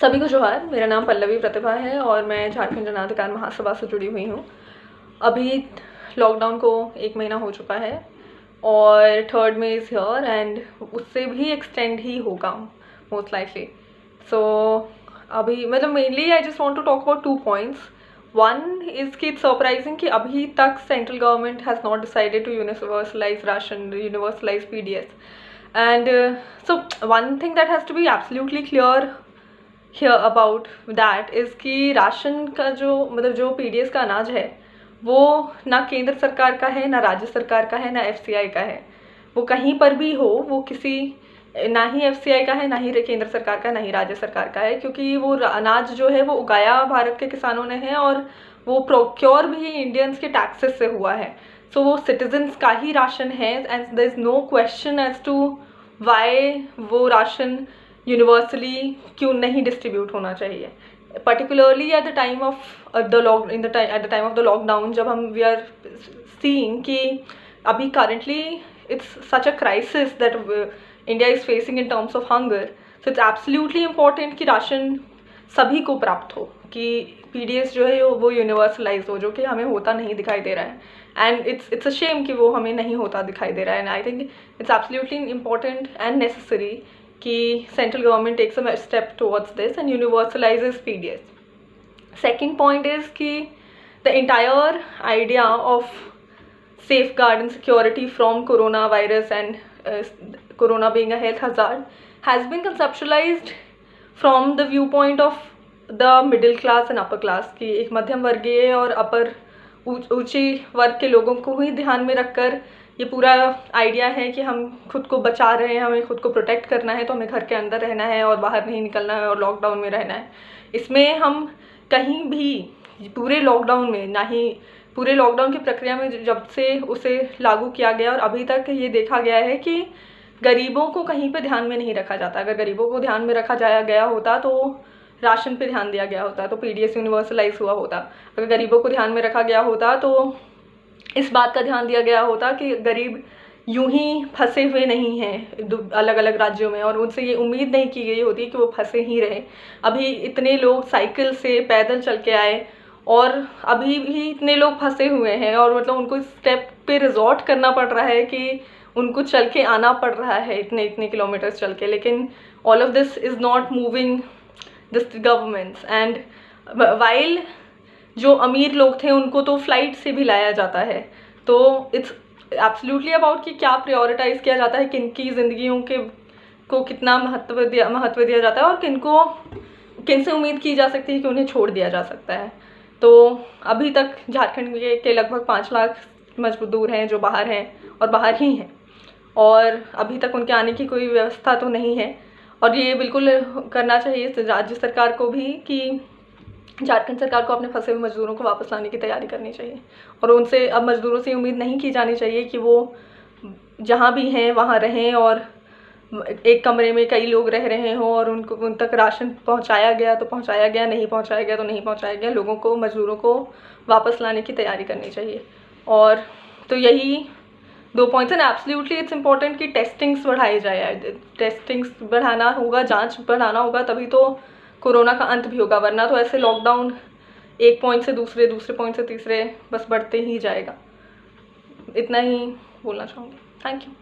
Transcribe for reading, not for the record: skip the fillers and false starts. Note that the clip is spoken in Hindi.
सभी को जोहार। मेरा नाम पल्लवी प्रतिभा है और मैं झारखंड जन अधिकार महासभा से जुड़ी हुई हूँ। अभी लॉकडाउन को 1 महीना हो चुका है और 3rd May is here and उससे भी एक्सटेंड ही होगा मोस्ट लाइकली। सो अभी मतलब mainly I just want to talk about 2 points. One is कि इट्स सरप्राइजिंग कि अभी तक central government has not decided to universalize ration, universalize PDS. And so one thing that has to be absolutely clear here about that is कि राशन का जो PDS का अनाज है वो ना केंद्र सरकार का है, ना राज्य सरकार का है, ना FCI का है। वो कहीं पर भी हो, वो किसी ना ही FCI का है, ना ही केंद्र सरकार का, ना ही राज्य सरकार का है, क्योंकि वो अनाज जो है वो उगाया भारत के किसानों ने है और वो प्रोक्योर भी इंडियंस के टैक्सेस से हुआ है। सो वो सिटीजन्स का ही राशन है and there is no question as to why वो राशन यूनिवर्सली क्यों नहीं डिस्ट्रीब्यूट होना चाहिए। Particularly at the time of the lockdown, जब हम वी आर सीइंग कि अभी currently it's such a crisis that India is facing in terms of hunger. So it's absolutely important कि राशन सभी को प्राप्त हो, कि PDS जो है वो यूनिवर्सलाइज हो, जो कि हमें होता नहीं दिखाई दे रहा है। एंड इट्स अ शेम कि वो हमें नहीं होता दिखाई दे रहा है। And I think it's absolutely important and necessary कि central government takes a step towards this and universalises PDS. Second point is कि the entire idea of safeguard and security from coronavirus and corona being a health hazard has been conceptualized from the viewpoint of the middle class and upper class, कि एक मध्यम वर्गीय और अपर ऊंची वर्ग के लोगों को ही ध्यान में रखकर ये पूरा आइडिया है कि हम खुद को बचा रहे हैं, हमें खुद को प्रोटेक्ट करना है, तो हमें घर के अंदर रहना है और बाहर नहीं निकलना है और लॉकडाउन में रहना है। इसमें हम कहीं भी पूरे लॉकडाउन में, ना ही पूरे लॉकडाउन की प्रक्रिया में जब से उसे लागू किया गया और अभी तक ये देखा गया है कि गरीबों को कहीं पे ध्यान में नहीं रखा जाता। अगर गरीबों को ध्यान में रखा जाया गया होता तो राशन पे ध्यान दिया गया होता, तो PDS यूनिवर्सलाइज हुआ होता। अगर गरीबों को ध्यान में रखा गया होता तो इस बात का ध्यान दिया गया होता कि गरीब यूं ही फंसे हुए नहीं हैं अलग अलग राज्यों में, और उनसे ये उम्मीद नहीं की गई होती कि वो फंसे ही रहे। अभी इतने लोग साइकिल से पैदल चल के आए और अभी भी इतने लोग फंसे हुए हैं और मतलब उनको इस स्टेप पे रिजॉर्ट करना पड़ रहा है कि उनको चल के आना पड़ रहा है इतने इतने किलोमीटर्स चल के। लेकिन all of this is not moving this governments. And while जो अमीर लोग थे उनको तो फ्लाइट से भी लाया जाता है, तो इट्स एब्सोल्युटली अबाउट कि क्या प्रायोरिटाइज किया जाता है, किन की ज़िंदगियों के को कितना महत्व दिया जाता है और किन से उम्मीद की जा सकती है कि उन्हें छोड़ दिया जा सकता है। तो अभी तक झारखंड के लगभग 5 लाख मजदूर हैं जो बाहर हैं और बाहर ही हैं, और अभी तक उनके आने की कोई व्यवस्था तो नहीं है। और ये बिल्कुल करना चाहिए राज्य सरकार को भी कि झारखंड सरकार को अपने फंसे हुए मजदूरों को वापस लाने की तैयारी करनी चाहिए और उनसे अब मजदूरों से उम्मीद नहीं की जानी चाहिए कि वो जहाँ भी हैं वहाँ रहें और एक कमरे में कई लोग रह रहे हों और उन तक राशन पहुँचाया गया तो पहुँचाया गया, नहीं पहुँचाया गया तो नहीं पहुँचाया गया। लोगों को, मजदूरों को वापस लाने की तैयारी करनी चाहिए। और तो यही 2 पॉइंट्स हैं। एब्सोल्युटली इट्स इम्पॉर्टेंट कि टेस्टिंग्स बढ़ाई जाए, टेस्टिंग्स बढ़ाना होगा, जाँच बढ़ाना होगा, तभी तो कोरोना का अंत भी होगा। वरना तो ऐसे लॉकडाउन एक पॉइंट से दूसरे पॉइंट से तीसरे बस बढ़ते ही जाएगा। इतना ही बोलना चाहूँगी। Thank you.